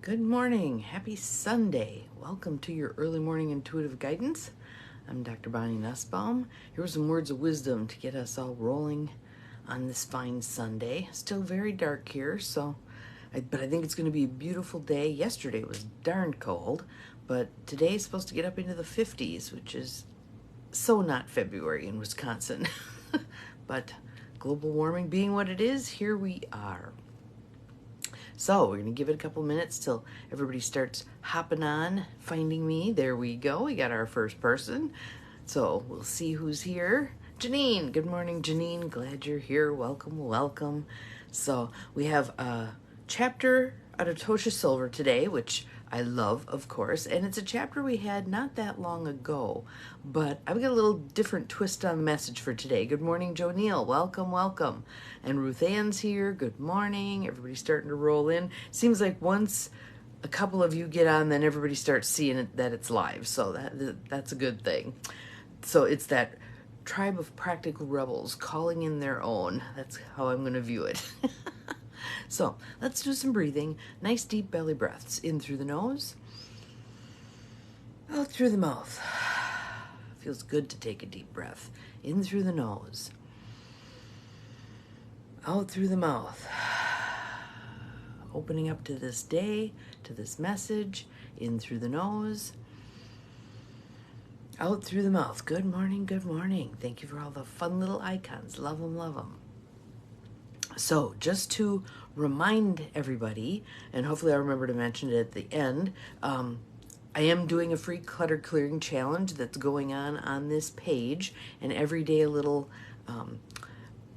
Good morning. Happy Sunday. Welcome to your early morning intuitive guidance. I'm Dr. Bonnie Nussbaum. Here are some words of wisdom to get us all rolling on this fine Sunday. Still very dark here, but I think it's going to be a beautiful day. Yesterday was darn cold, but today is supposed to get up into the 50s, which is so not February in Wisconsin. But global warming being what it is, here we are. So we're going to give it a couple minutes till everybody starts hopping on, finding me. There we go. We got our first person. So we'll see who's here. Janine. Good morning, Janine. Glad you're here. Welcome, welcome. So we have a chapter out of Tosha Silver today, which I love, of course. And it's a chapter we had not that long ago, but I've got a little different twist on the message for today. Good morning, Joe Neal. Welcome, welcome. And Ruth Ann's here. Good morning. Everybody's starting to roll in. Seems like once a couple of you get on, then everybody starts seeing it, that it's live. So that's a good thing. So it's that tribe of practical rebels calling in their own. That's how I'm going to view it. So let's do some breathing. Nice deep belly breaths. In through the nose, out through the mouth. Feels good to take a deep breath. In through the nose, out through the mouth. Opening up to this day, to this message. In through the nose, out through the mouth. Good morning, good morning. Thank you for all the fun little icons. Love them, love them. So just to remind everybody, and hopefully I'll remember to mention it at the end, I am doing a free clutter clearing challenge that's going on this page, and every day a little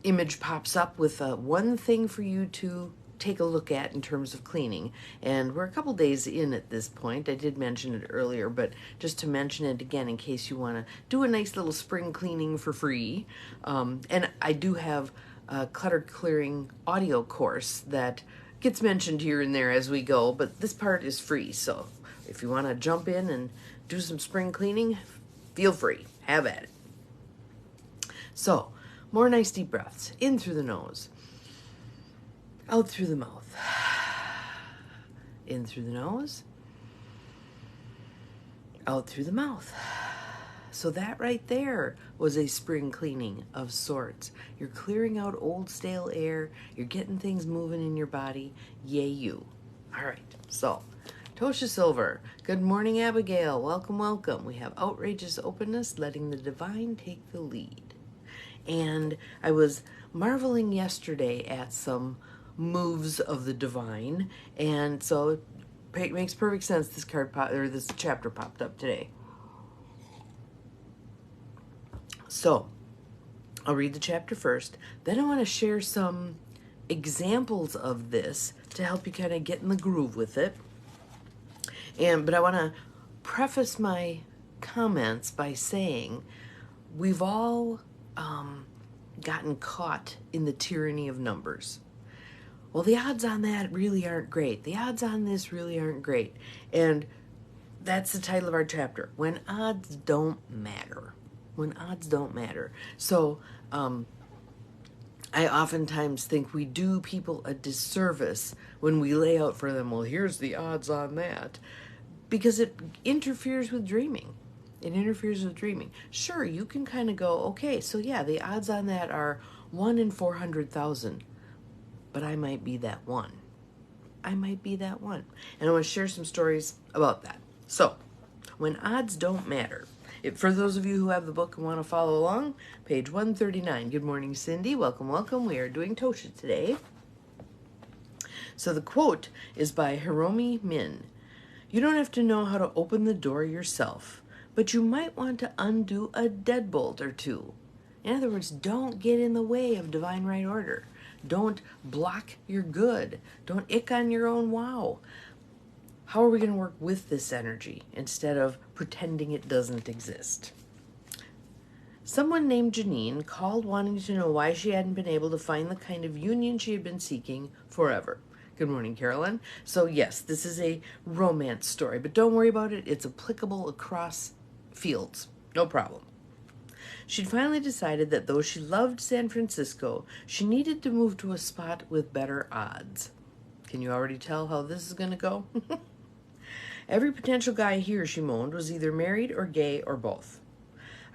image pops up with one thing for you to take a look at in terms of cleaning. And we're a couple days in at this point. I did mention it earlier, but just to mention it again in case you want to do a nice little spring cleaning for free. And I do have a clutter clearing audio course that gets mentioned here and there as we go, but this part is free. So if you want to jump in and do some spring cleaning, feel free. Have at it. So more nice deep breaths. In through the nose, out through the mouth. In through the nose, out through the mouth. So that right there was a spring cleaning of sorts. You're clearing out old stale air. You're getting things moving in your body. Yay you. All right. So Tosha Silver. Good morning, Abigail. Welcome, welcome. We have outrageous openness, letting the divine take the lead. And I was marveling yesterday at some moves of the divine. And so it makes perfect sense this this chapter popped up today. So, I'll read the chapter first. Then I want to share some examples of this to help you kind of get in the groove with it. But I want to preface my comments by saying we've all gotten caught in the tyranny of numbers. Well, the odds on that really aren't great. The odds on this really aren't great. And that's the title of our chapter, When Odds Don't Matter. When odds don't matter. So I oftentimes think we do people a disservice when we lay out for them, well, here's the odds on that, because it interferes with dreaming. It interferes with dreaming. Sure, you can kind of go, okay, so yeah, the odds on that are 1 in 400,000, but I might be that one. I might be that one. And I want to share some stories about that. So, when odds don't matter. For those of you who have the book and want to follow along, page 139. Good morning, Cindy. Welcome, welcome. We are doing Tosha today. So the quote is by Hiromi Min. You don't have to know how to open the door yourself, but you might want to undo a deadbolt or two. In other words, don't get in the way of divine right order. Don't block your good. Don't ick on your own wow. How are we going to work with this energy instead of pretending it doesn't exist? Someone named Janine called wanting to know why she hadn't been able to find the kind of union she had been seeking forever. Good morning, Carolyn. So yes, this is a romance story, but don't worry about it. It's applicable across fields. No problem. She'd finally decided that though she loved San Francisco, she needed to move to a spot with better odds. Can you already tell how this is going to go? Every potential guy here, she moaned, was either married or gay or both.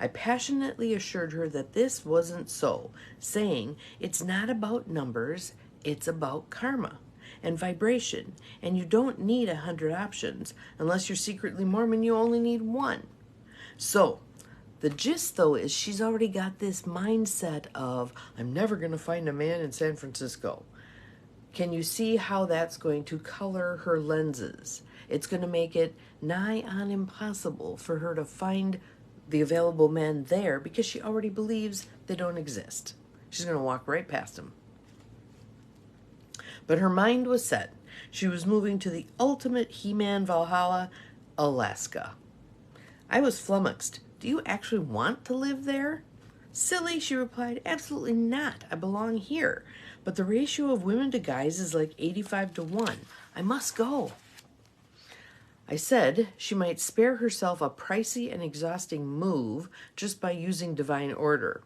I passionately assured her that this wasn't so, saying it's not about numbers, it's about karma and vibration, and you don't need 100 options. Unless you're secretly Mormon, you only need one. So, the gist, though, is she's already got this mindset of, I'm never going to find a man in San Francisco. Can you see how that's going to color her lenses? It's going to make it nigh on impossible for her to find the available men there because she already believes they don't exist. She's going to walk right past them. But her mind was set. She was moving to the ultimate He-Man Valhalla, Alaska. I was flummoxed. Do you actually want to live there? Silly, she replied. Absolutely not. I belong here. But the ratio of women to guys is like 85-1. I must go. I said she might spare herself a pricey and exhausting move just by using divine order.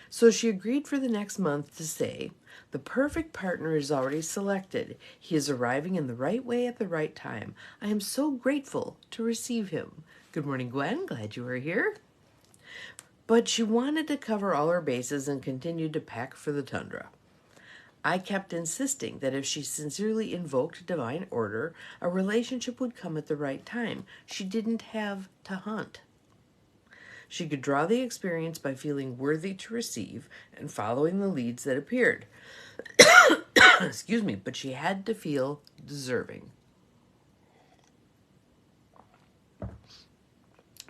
So she agreed for the next month to say, the perfect partner is already selected. He is arriving in the right way at the right time. I am so grateful to receive him. Good morning, Gwen. Glad you are here. But she wanted to cover all her bases and continued to pack for the tundra. I kept insisting that if she sincerely invoked divine order, a relationship would come at the right time. She didn't have to hunt. She could draw the experience by feeling worthy to receive and following the leads that appeared. Excuse me, but she had to feel deserving.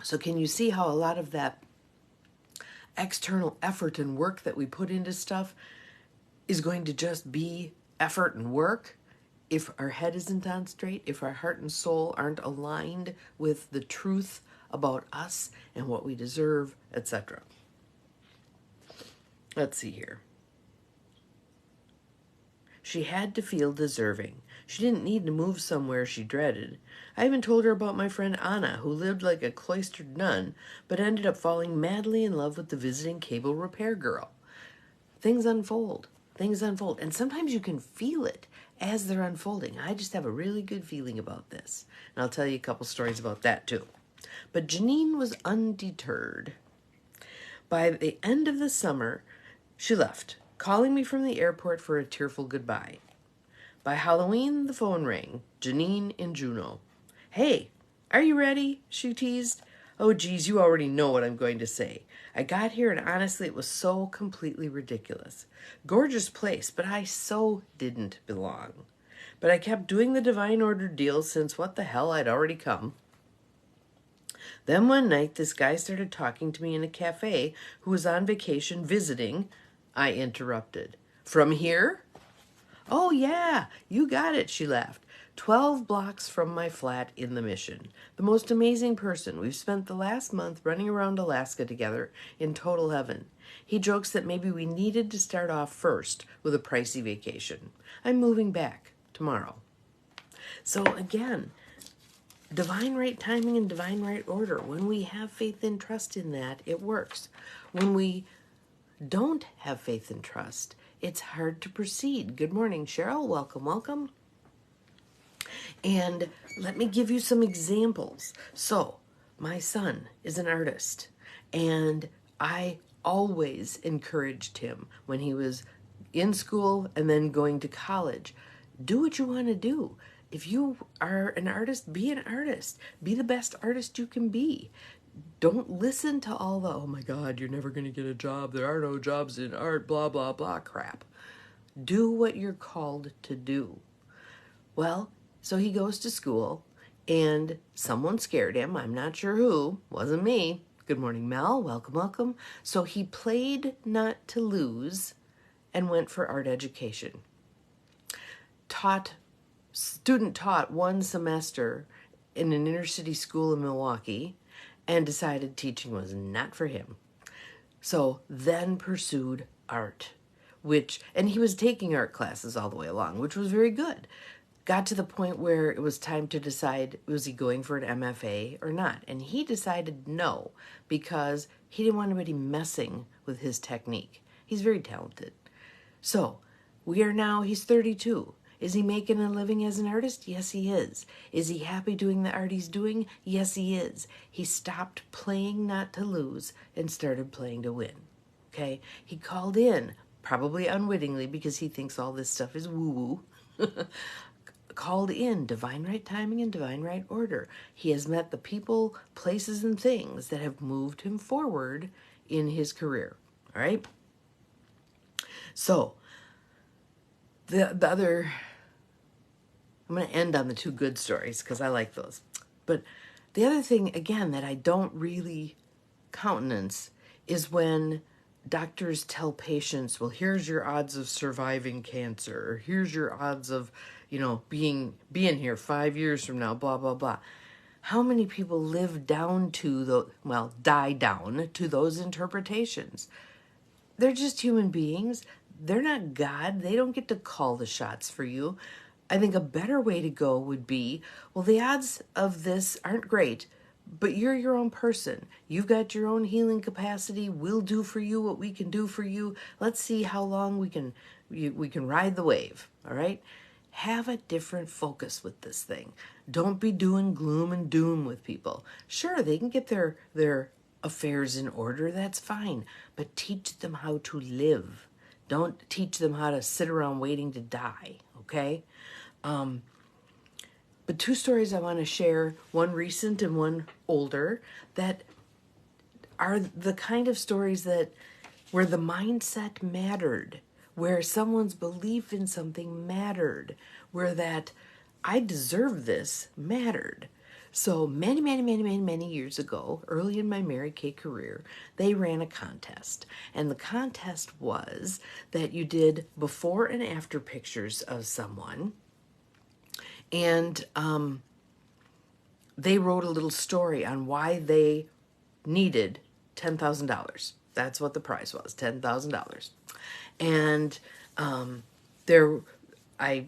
So can you see how a lot of that external effort and work that we put into stuff is going to just be effort and work if our head isn't on straight, if our heart and soul aren't aligned with the truth about us and what we deserve, etc. Let's see here. She had to feel deserving. She didn't need to move somewhere she dreaded. I even told her about my friend Anna, who lived like a cloistered nun, but ended up falling madly in love with the visiting cable repair girl. Things unfold. Things unfold. And sometimes you can feel it as they're unfolding. I just have a really good feeling about this. And I'll tell you a couple stories about that too. But Janine was undeterred. By the end of the summer, she left, calling me from the airport for a tearful goodbye. By Halloween, the phone rang. Janine in Juneau. Hey, are you ready? She teased. Oh, geez, you already know what I'm going to say. I got here and honestly, it was so completely ridiculous. Gorgeous place, but I so didn't belong. But I kept doing the divine order deal since what the hell, I'd already come. Then one night, this guy started talking to me in a cafe who was on vacation visiting. I interrupted. From here? Oh, yeah, you got it, she laughed. 12 blocks from my flat in the Mission. The most amazing person. We've spent the last month running around Alaska together in total heaven. He jokes that maybe we needed to start off first with a pricey vacation. I'm moving back tomorrow. So again, divine right timing and divine right order. When we have faith and trust in that, it works. When we don't have faith and trust, it's hard to proceed. Good morning, Cheryl. Welcome, welcome. And let me give you some examples. So, my son is an artist, and I always encouraged him when he was in school and then going to college. Do what you want to do. If you are an artist, be an artist. Be the best artist you can be. Don't listen to all the, oh my God, you're never going to get a job. There are no jobs in art, blah, blah, blah crap. Do what you're called to do. Well, so he goes to school and someone scared him. I'm not sure who. Wasn't me. Good morning, Mel. Welcome, welcome. So he played not to lose and went for art education. Student taught one semester in an inner city school in Milwaukee and decided teaching was not for him. So then pursued art, and he was taking art classes all the way along, which was very good. Got to the point where it was time to decide, was he going for an MFA or not? And he decided no, because he didn't want anybody messing with his technique. He's very talented. So he's 32. Is he making a living as an artist? Yes, he is. Is he happy doing the art he's doing? Yes, he is. He stopped playing not to lose and started playing to win. Okay? He called in, probably unwittingly because he thinks all this stuff is woo-woo, called in divine right timing and divine right order. He has met the people, places, and things that have moved him forward in his career. All right? So, the other, I'm going to end on the two good stories because I like those. But the other thing, again, that I don't really countenance is when doctors tell patients, well, here's your odds of surviving cancer, or here's your odds of, being here 5 years from now, blah, blah, blah. How many people live down to die down to those interpretations? They're just human beings. They're not God. They don't get to call the shots for you. I think a better way to go would be, well, the odds of this aren't great, but you're your own person. You've got your own healing capacity. We'll do for you what we can do for you. Let's see how long we can ride the wave, all right? Have a different focus with this thing. Don't be doing gloom and doom with people. Sure, they can get their affairs in order, that's fine, but teach them how to live. Don't teach them how to sit around waiting to die, okay? But two stories I want to share, one recent and one older, that are the kind of stories that where the mindset mattered, where someone's belief in something mattered, where that I deserve this mattered. So many years ago, early in my Mary Kay career, they ran a contest. And the contest was that you did before and after pictures of someone. And they wrote a little story on why they needed $10,000. That's what the prize was, $10,000. And I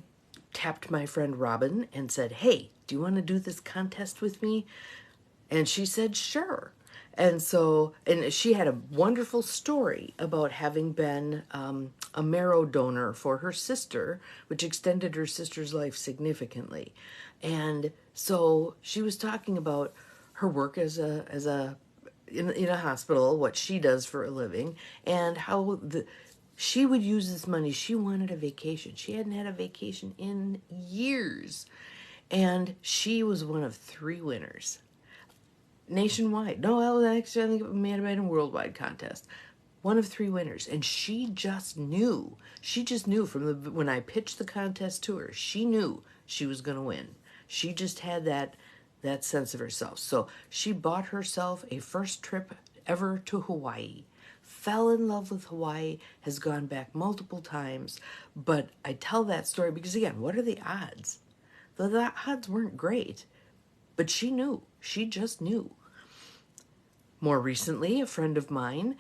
tapped my friend Robin and said, hey, do you want to do this contest with me? And she said, sure. And she had a wonderful story about having been a marrow donor for her sister, which extended her sister's life significantly. And so she was talking about her work in a hospital, what she does for a living, and how she would use this money. She wanted a vacation. She hadn't had a vacation in years. And she was one of 3 winners. Nationwide. No, actually, I think it may have been a worldwide contest. One of 3 winners. And she just knew. She just knew when I pitched the contest to her, she knew she was going to win. She just had that sense of herself. So she bought herself a first trip ever to Hawaii. Fell in love with Hawaii, has gone back multiple times. But I tell that story because, again, what are the odds? The odds weren't great. But she knew. She just knew. More recently, a friend of mine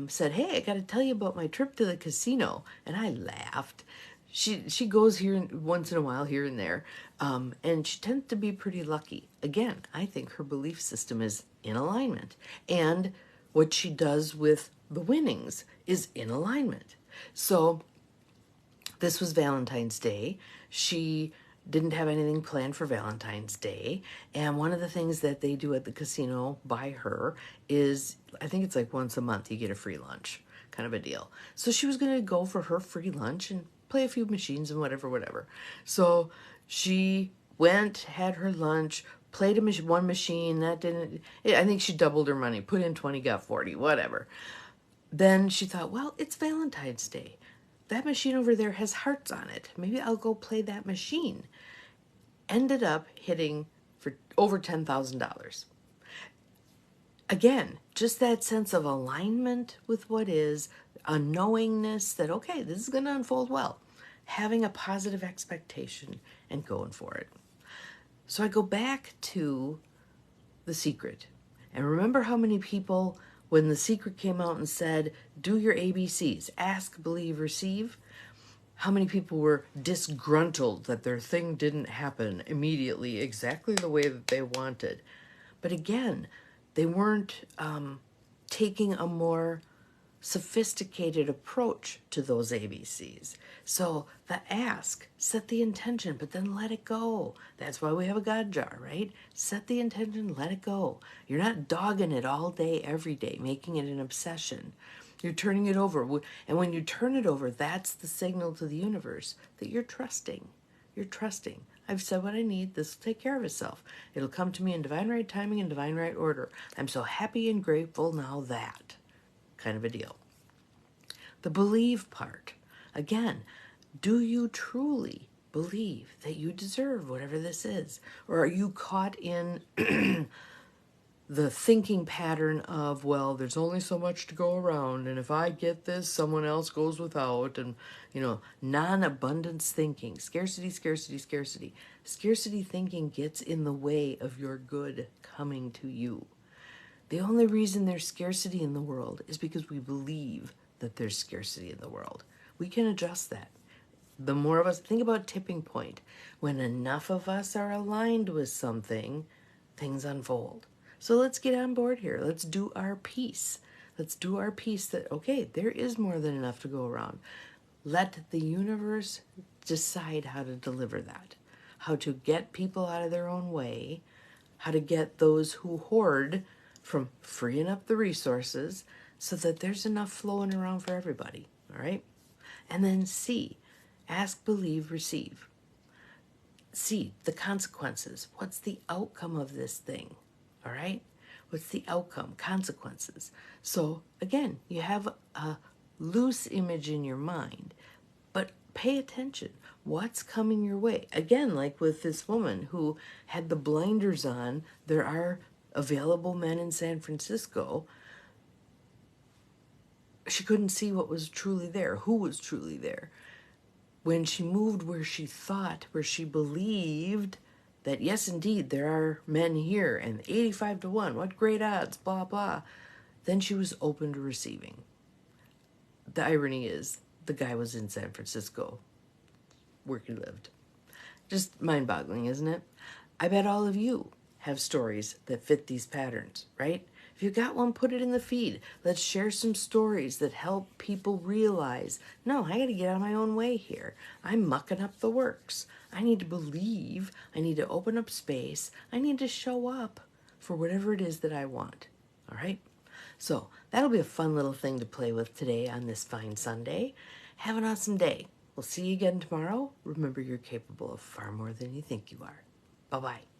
said, hey, I got to tell you about my trip to the casino. And I laughed. She goes here once in a while, here and there, and she tends to be pretty lucky. Again, I think her belief system is in alignment. And what she does with the winnings is in alignment. So this was Valentine's Day. She didn't have anything planned for Valentine's Day. And one of the things that they do at the casino by her is, I think it's like once a month you get a free lunch, kind of a deal. So she was going to go for her free lunch and play a few machines and whatever. So she went, had her lunch, played one machine. I think she doubled her money, put in 20, got 40, whatever. Then she thought, well, it's Valentine's Day. That machine over there has hearts on it. Maybe I'll go play that machine. Ended up hitting for over $10,000. Again, just that sense of alignment with what is, a knowingness that, okay, this is going to unfold well. Having a positive expectation and going for it. So I go back to The Secret. And remember how many people, when The Secret came out and said, do your ABCs, ask, believe, receive, how many people were disgruntled that their thing didn't happen immediately exactly the way that they wanted. But again, they weren't taking a more sophisticated approach to those ABCs. So the ask, set the intention, but then let it go. That's why we have a God jar, right? Set the intention, let it go. You're not dogging it all day, every day, making it an obsession. You're turning it over. And when you turn it over, that's the signal to the universe that you're trusting. You're trusting. I've said what I need. This will take care of itself. It'll come to me in divine right timing and divine right order. I'm so happy and grateful now that kind of a deal. The believe part. Again, do you truly believe that you deserve whatever this is? Or are you caught in the thinking pattern of, well, there's only so much to go around, and if I get this, someone else goes without, and, non-abundance thinking, scarcity, scarcity, scarcity. Scarcity thinking gets in the way of your good coming to you. The only reason there's scarcity in the world is because we believe that there's scarcity in the world. We can adjust that. The more of us, think about tipping point. When enough of us are aligned with something, things unfold. So let's get on board here. Let's do our piece. Let's do our piece that, okay, there is more than enough to go around. Let the universe decide how to deliver that, how to get people out of their own way, how to get those who hoard from freeing up the resources so that there's enough flowing around for everybody, all right? And then C, ask, believe, receive. C, the consequences. What's the outcome of this thing? All right? What's the outcome? Consequences. So again, you have a loose image in your mind, but pay attention. What's coming your way? Again, like with this woman who had the blinders on, there are available men in San Francisco. She couldn't see what was truly there, who was truly there. When she moved where she thought, where she believed that, yes, indeed, there are men here, and 85 to 1, what great odds, blah, blah. Then she was open to receiving. The irony is, the guy was in San Francisco, where he lived. Just mind-boggling, isn't it? I bet all of you have stories that fit these patterns, right? If you got one, put it in the feed. Let's share some stories that help people realize, no, I got to get out of my own way here. I'm mucking up the works. I need to believe. I need to open up space. I need to show up for whatever it is that I want. All right? So that'll be a fun little thing to play with today on this fine Sunday. Have an awesome day. We'll see you again tomorrow. Remember, you're capable of far more than you think you are. Bye-bye.